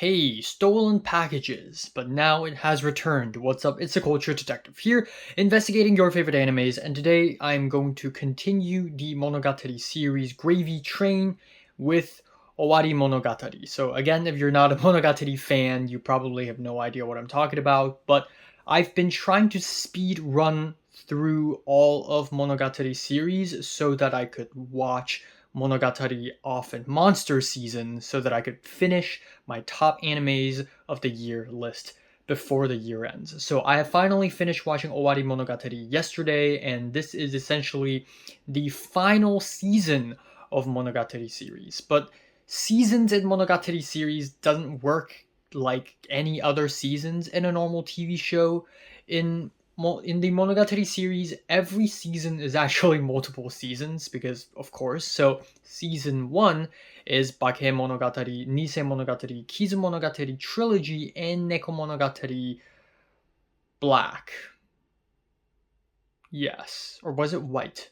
Hey, stolen packages, but now it has returned. What's up? It's the Culture Detective here, investigating your favorite animes, and today I'm going to continue the Monogatari series Gravy Train with Owarimonogatari. So again, if you're not a Monogatari fan, you probably have no idea what I'm talking about, but I've been trying to speed run through all of Monogatari series so that I could watch Monogatari off in Monster season so that I could finish my top animes of the year list before the year ends. So I have finally finished watching Owarimonogatari yesterday, and this is essentially the final season of Monogatari series. But seasons in Monogatari series doesn't work like any other seasons in a normal TV show. In the Monogatari series, every season is actually multiple seasons because, of course. So season 1 is Bakemonogatari, Nisemonogatari, Kizumonogatari Trilogy, and Nekomonogatari Black. Yes. Or was it white?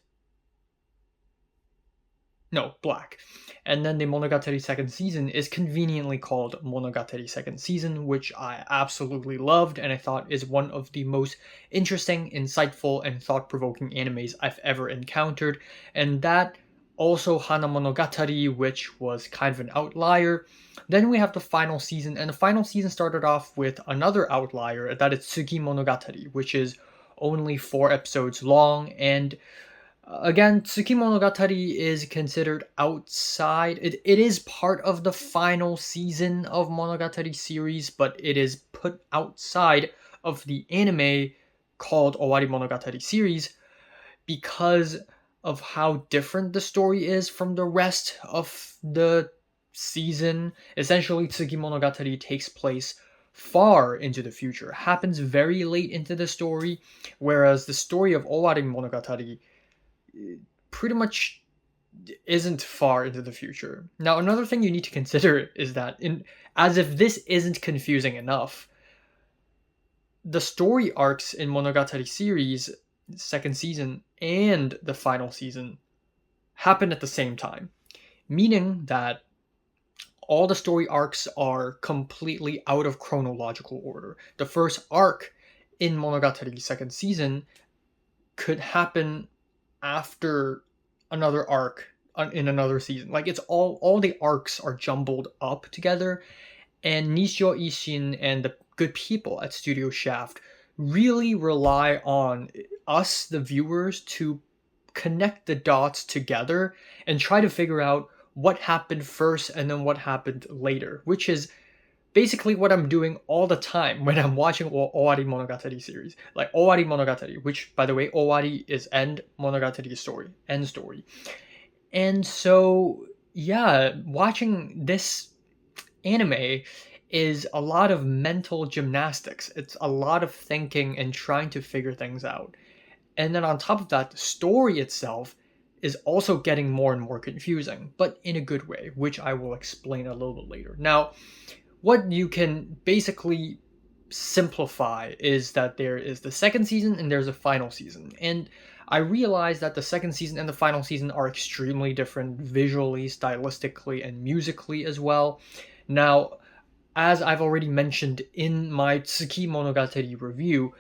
No, black. And then the Monogatari second season is conveniently called Monogatari second season, which I absolutely loved and I thought is one of the most interesting, insightful, and thought-provoking animes I've ever encountered. And that also Hana Monogatari, which was kind of an outlier. Then we have the final season, and the final season started off with another outlier, that is Tsuki Monogatari, which is only 4 episodes long, and again, Tsuki Monogatari is considered outside. It is part of the final season of Monogatari series, but it is put outside of the anime called Owarimonogatari series because of how different the story is from the rest of the season. Essentially, Tsuki Monogatari takes place far into the future, happens very late into the story, whereas the story of Owarimonogatari pretty much isn't far into the future. Now, another thing you need to consider is that, as if this isn't confusing enough, the story arcs in Monogatari series, second season, and the final season happen at the same time, meaning that all the story arcs are completely out of chronological order. The first arc in Monogatari second season could happen after another arc in another season. Like, it's all the arcs are jumbled up together, and Nishio Ishin and the good people at Studio Shaft really rely on us, the viewers, to connect the dots together and try to figure out what happened first and then what happened later, which is basically what I'm doing all the time when I'm watching Owari Monogatari series. Like Owari Monogatari, which, by the way, Owari is end, Monogatari is story, end story. And so, yeah, watching this anime is a lot of mental gymnastics. It's a lot of thinking and trying to figure things out. And then on top of that, the story itself is also getting more and more confusing, but in a good way, which I will explain a little bit later. Now, what you can basically simplify is that there is the second season and there's a final season. And I realize that the second season and the final season are extremely different visually, stylistically, and musically as well. Now, as I've already mentioned in my Tsuki Monogatari review,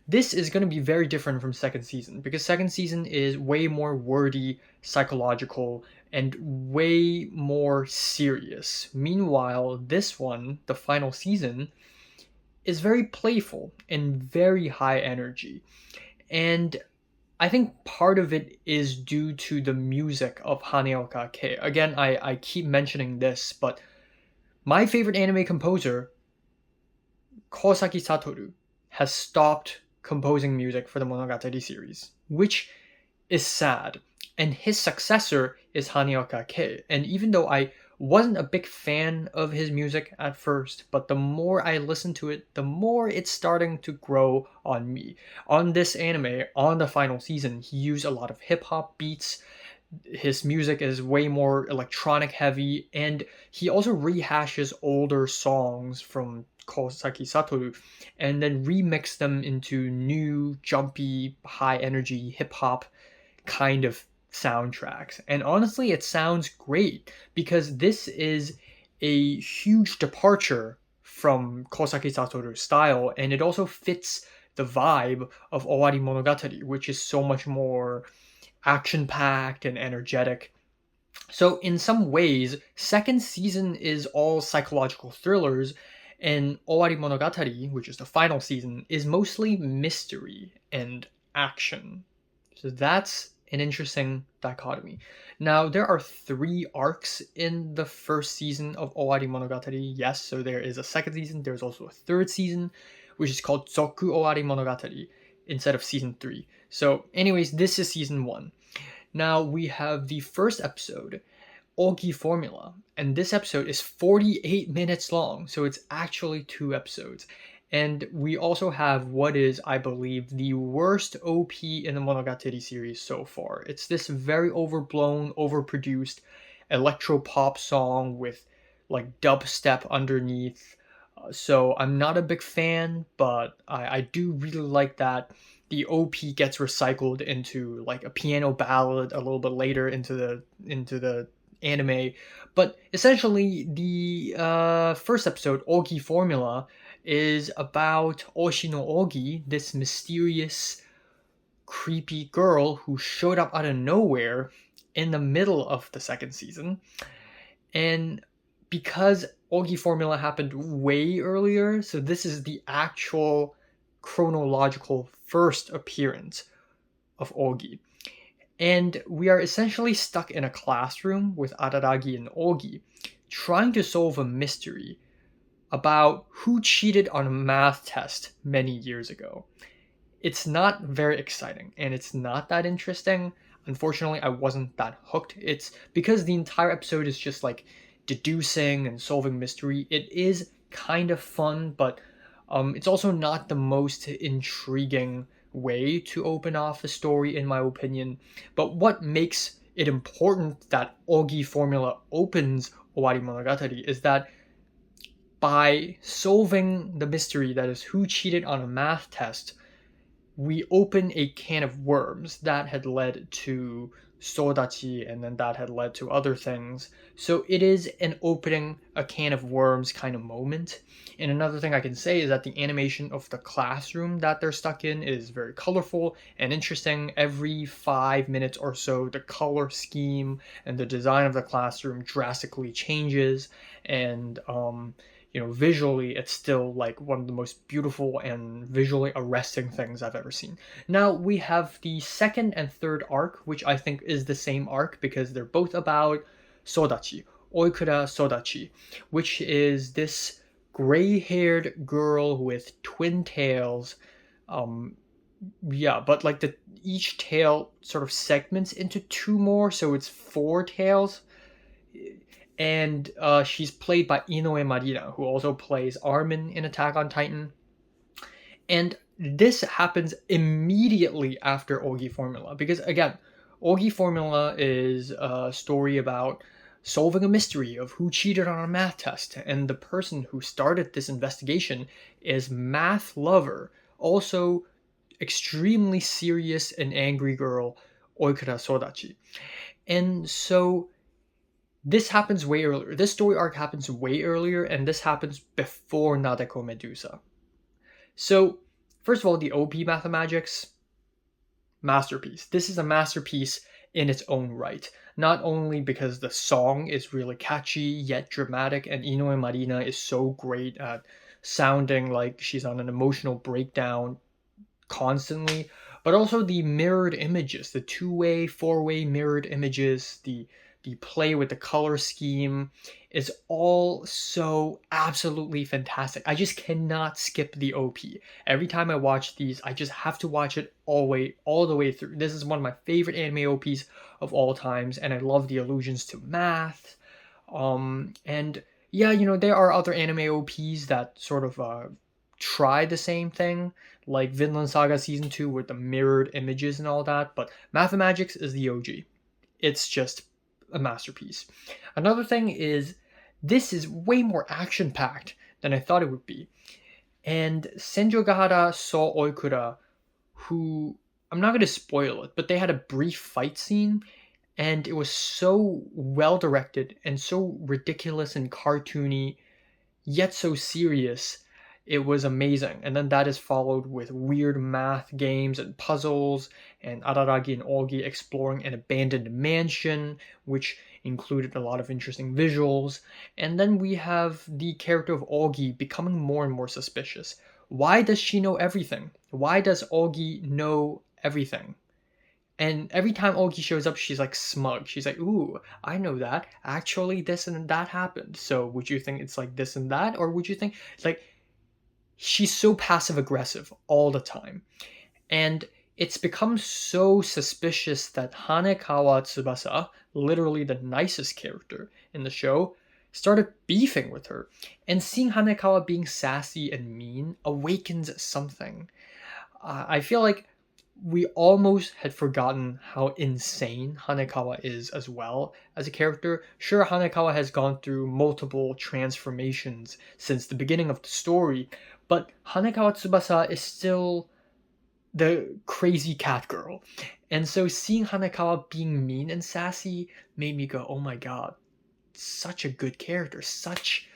this is going to be very different from second season because second season is way more wordy, psychological, and way more serious. Meanwhile, this one, the final season, is very playful and very high energy. And I think part of it is due to the music of Haneoka Kei. Again, I keep mentioning this, but my favorite anime composer, Kosaki Satoru, has stopped composing music for the Monogatari series, which is sad. And his successor is Haneoka Kei. And even though I wasn't a big fan of his music at first, but the more I listen to it, the more it's starting to grow on me. On this anime, on the final season, he used a lot of hip-hop beats. His music is way more electronic heavy, and he also rehashes older songs from Kosaki Satoru and then remix them into new, jumpy, high energy hip hop kind of soundtracks. And honestly, it sounds great because this is a huge departure from Kosaki Satoru's style, and it also fits the vibe of Owarimonogatari, which is so much more action-packed and energetic. So in some ways, second season is all psychological thrillers, and Owarimonogatari, which is the final season, is mostly mystery and action. So that's an interesting dichotomy. Now, there are 3 arcs in the first season of Owarimonogatari. Yes, so there is a second season. There's also a third season, which is called Zoku Owarimonogatari instead of season 3. So, anyways, this is season 1. Now, we have the first episode, Ougi Formula, and this episode is 48 minutes long, so it's actually 2 episodes. And we also have what is, I believe, the worst OP in the Monogatari series so far. It's this very overblown, overproduced electro pop song with like dubstep underneath. So I'm not a big fan, but I do really like that the OP gets recycled into like a piano ballad a little bit later into the anime. But essentially, the first episode, Ougi Formula, is about Oshino Ougi, this mysterious, creepy girl who showed up out of nowhere in the middle of the second season. And because Ougi Formula happened way earlier, so this is the actual chronological first appearance of Ougi. And we are essentially stuck in a classroom with Araragi and Ougi, trying to solve a mystery about who cheated on a math test many years ago. It's not very exciting, and it's not that interesting. Unfortunately, I wasn't that hooked. It's because the entire episode is just like deducing and solving mystery. It is kind of fun, but it's also not the most intriguing way to open off a story, in my opinion. But what makes it important that Ougi Formula opens Owarimonogatari is that by solving the mystery that is who cheated on a math test, we open a can of worms that had led to Sodachi, and then that had led to other things. So it is an opening a can of worms kind of moment. And another thing I can say is that the animation of the classroom that they're stuck in is very colorful and interesting. Every 5 minutes or so, the color scheme and the design of the classroom drastically changes, and visually, it's still like one of the most beautiful and visually arresting things I've ever seen. Now, we have the second and third arc, which I think is the same arc because they're both about Sodachi, Oikura Sodachi, which is this gray-haired girl with twin tails. But like each tail sort of segments into 2 more, so it's 4 tails. And she's played by Inoue Marina, who also plays Armin in Attack on Titan. And this happens immediately after Ougi Formula, because again, Ougi Formula is a story about solving a mystery of who cheated on a math test, and the person who started this investigation is math lover, also extremely serious and angry girl, Oikura Sodachi. And so this happens way earlier. This story arc happens way earlier, and this happens before Nadeko Medusa. So, first of all, the OP Mathemagics, masterpiece. This is a masterpiece in its own right. Not only because the song is really catchy yet dramatic, and Inoue Marina is so great at sounding like she's on an emotional breakdown constantly, but also the mirrored images, the 2-way, 4-way mirrored images, the play with the color scheme is all so absolutely fantastic. I just cannot skip the OP. Every time I watch these, I just have to watch it all the way through. This is one of my favorite anime OPs of all times, and I love the allusions to math. And yeah, there are other anime OPs that sort of try the same thing, like Vinland Saga Season 2 with the mirrored images and all that, but Mathemagics is the OG. It's just a masterpiece. Another thing is, this is way more action-packed than I thought it would be. And Senjo Gahara saw Oikura, who, I'm not going to spoil it, but they had a brief fight scene, And it was so well directed and so ridiculous and cartoony, yet so serious. It was amazing. And then that is followed with weird math games and puzzles, and Araragi and Ougi exploring an abandoned mansion, which included a lot of interesting visuals. And then we have the character of Ougi becoming more and more suspicious. Why does she know everything? Why does Ougi know everything? And every time Ougi shows up, she's like smug. She's like, ooh, I know that. Actually, this and that happened. So would you think it's like this and that? Or would you think it's like she's so passive aggressive all the time? And it's become so suspicious that Hanekawa Tsubasa, literally the nicest character in the show, started beefing with her. And seeing Hanekawa being sassy and mean awakens something. I feel like we almost had forgotten how insane Hanekawa is as well as a character. Sure, Hanekawa has gone through multiple transformations since the beginning of the story, but Hanekawa Tsubasa is still the crazy cat girl. And so seeing Hanekawa being mean and sassy made me go, oh my god, such a good character, such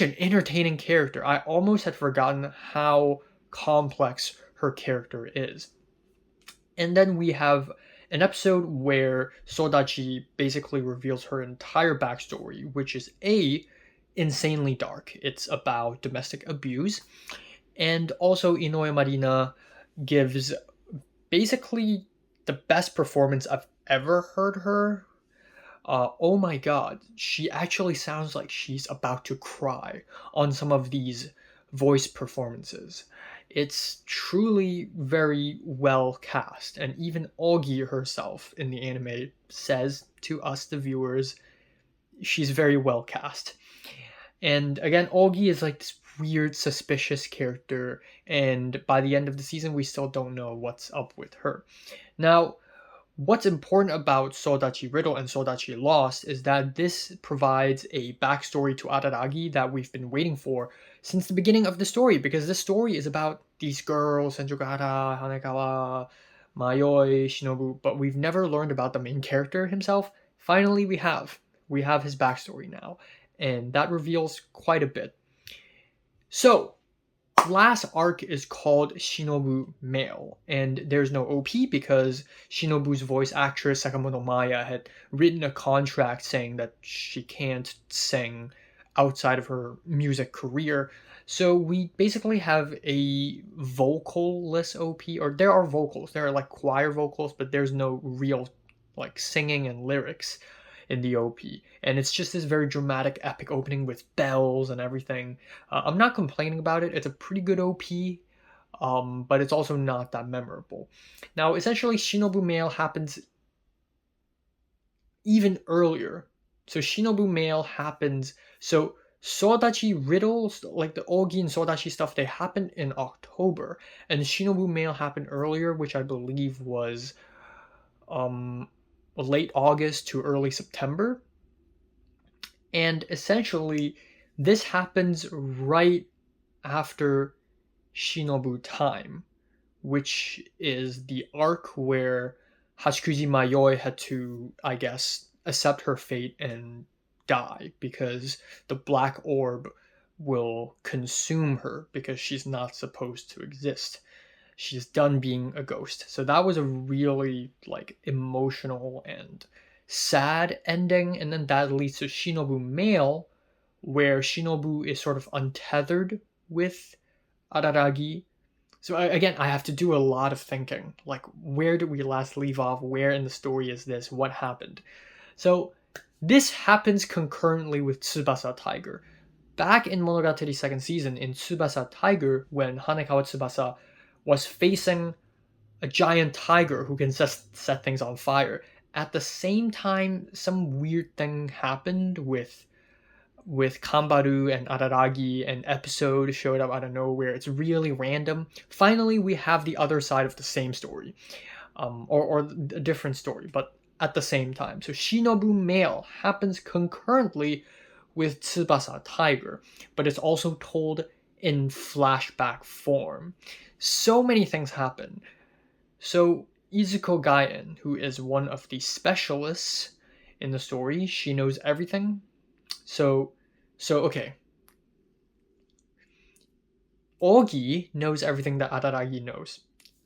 an entertaining character. I almost had forgotten how complex her character is. And then we have an episode where Sodachi basically reveals her entire backstory, which is insanely dark. It's about domestic abuse. And also Inoue Marina gives basically the best performance I've ever heard her. Oh my god, she actually sounds like she's about to cry on some of these voice performances. It's truly very well cast, and even Ougi herself in the anime says to us, the viewers, she's very well cast. And again, Ougi is like this weird, suspicious character, and by the end of the season, we still don't know what's up with her. Now, what's important about Sodachi Riddle and Sodachi Lost is that this provides a backstory to Araragi that we've been waiting for since the beginning of the story, because this story is about these girls, Senjogata, Hanekawa, Mayoi, Shinobu, but we've never learned about the main character himself. Finally, we have. We have his backstory now, and that reveals quite a bit. So, last arc is called Shinobu Mail, and there's no OP because Shinobu's voice actress Sakamoto Maya had written a contract saying that she can't sing outside of her music career. So we basically have a vocalless OP, or there are vocals, there are like choir vocals, but there's no real like singing and lyrics in the OP. And it's just this very dramatic, epic opening with bells and everything. I'm not complaining about it. It's a pretty good OP, but it's also not that memorable. Now, essentially, Shinobu Mail happens even earlier. So Shinobu Mail happens. So Sodachi Riddles, like the Ougi and Sodachi stuff, they happened in October, and Shinobu Mail happened earlier, which I believe was late August to early September. And essentially, this happens right after Shinobu Time, which is the arc where Hashikuji Mayoi had to, I guess, accept her fate and die because the black orb will consume her because she's not supposed to exist. She's done being a ghost. So that was a really like emotional and sad ending, and then that leads to Shinobu Mail, where Shinobu is sort of untethered with Araragi. So again, I have to do a lot of thinking. Like, where did we last leave off? Where in the story is this? What happened? So this happens concurrently with Tsubasa Tiger. Back in Monogatari second season, in Tsubasa Tiger, when Hanekawa Tsubasa was facing a giant tiger who can set things on fire, at the same time, some weird thing happened with Kambaru and Araragi. An episode showed up out of nowhere. It's really random. Finally, we have the other side of the same story, or a different story, but at the same time. So Shinobu Mail happens concurrently with Tsubasa Tiger, but it's also told in flashback form. So many things happen. So Izuko Gaien, who is one of the specialists in the story, she knows everything. So okay. Ougi knows everything that Araragi knows.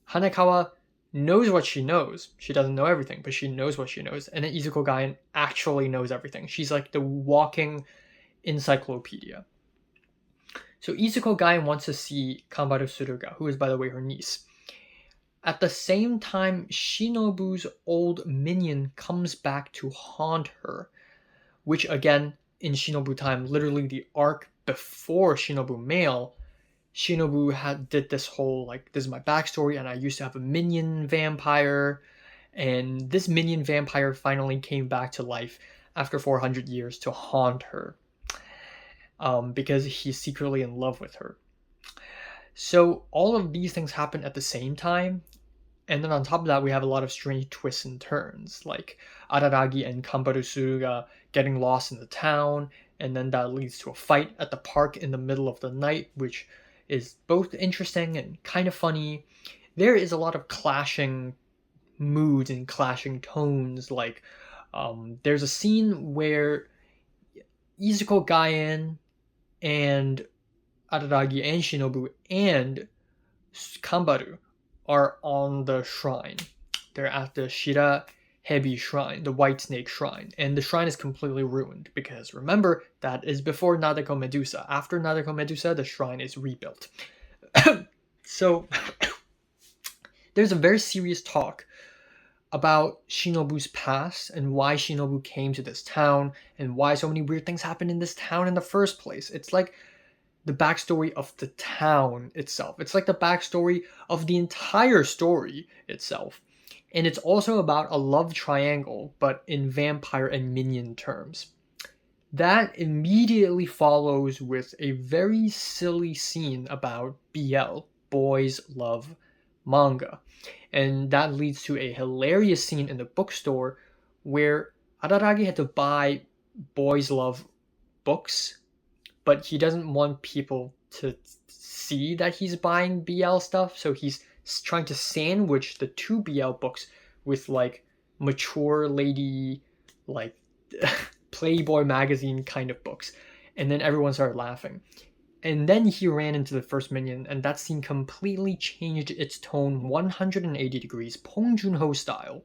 Hanekawa knows what she knows. She doesn't know everything, but she knows what she knows. And then Izuko Gaien actually knows everything. She's like the walking encyclopedia. So Izuko Gaien wants to see Kanbaru Suruga, who is, by the way, her niece. At the same time, Shinobu's old minion comes back to haunt her, which again, in Shinobu time, literally the arc before Shinobu Mail, Shinobu did this whole, like, this is my backstory, and I used to have a minion vampire, and this minion vampire finally came back to life after 400 years to haunt her, because he's secretly in love with her. So all of these things happen at the same time, and then on top of that, we have a lot of strange twists and turns, like Araragi and Kanbaru Suruga getting lost in the town, and then that leads to a fight at the park in the middle of the night, which is both interesting and kind of funny. There is a lot of clashing moods and clashing tones. Like, there's a scene where Izuko Gaien and Araragi and Shinobu and Kanbaru are on the shrine. They're at the Shira Hebi Shrine, the White Snake Shrine, and the shrine is completely ruined because remember, that is before Nadeko Medusa. After Nadeko Medusa, the shrine is rebuilt. So there's a very serious talk about Shinobu's past and why Shinobu came to this town and why so many weird things happened in this town in the first place. It's like the backstory of the town itself. It's like the backstory of the entire story itself. And it's also about a love triangle, but in vampire and minion terms. That immediately follows with a very silly scene about BL, Boys Love Manga. And that leads to a hilarious scene in the bookstore where Araragi had to buy Boys Love books, but he doesn't want people to see that he's buying BL stuff, so he's trying to sandwich the two BL books with, like, mature lady, like, Playboy magazine kind of books. And then everyone started laughing. And then he ran into the first minion, and that scene completely changed its tone 180 degrees, Pong Joon-ho style.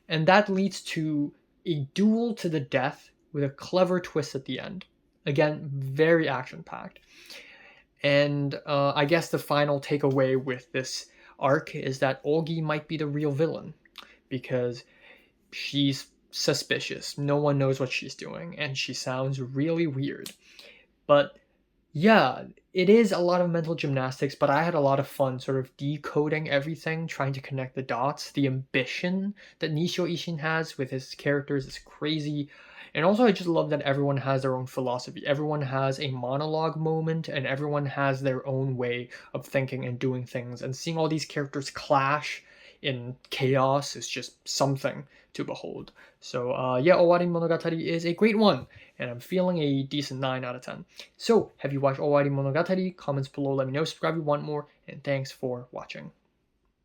And that leads to a duel to the death with a clever twist at the end. Again, very action-packed. And I guess the final takeaway with this arc is that Ougi might be the real villain, because she's suspicious. No one knows what she's doing, and she sounds really weird. But yeah, it is a lot of mental gymnastics, but I had a lot of fun sort of decoding everything, trying to connect the dots. The ambition that Nishio Ishin has with his characters is crazy. And also, I just love that everyone has their own philosophy. Everyone has a monologue moment, and everyone has their own way of thinking and doing things. And seeing all these characters clash in chaos is just something to behold. So yeah, Owarimonogatari is a great one, and I'm feeling a decent 9 out of 10. So, have you watched Owarimonogatari? Comments below, let me know, subscribe if you want more, and thanks for watching.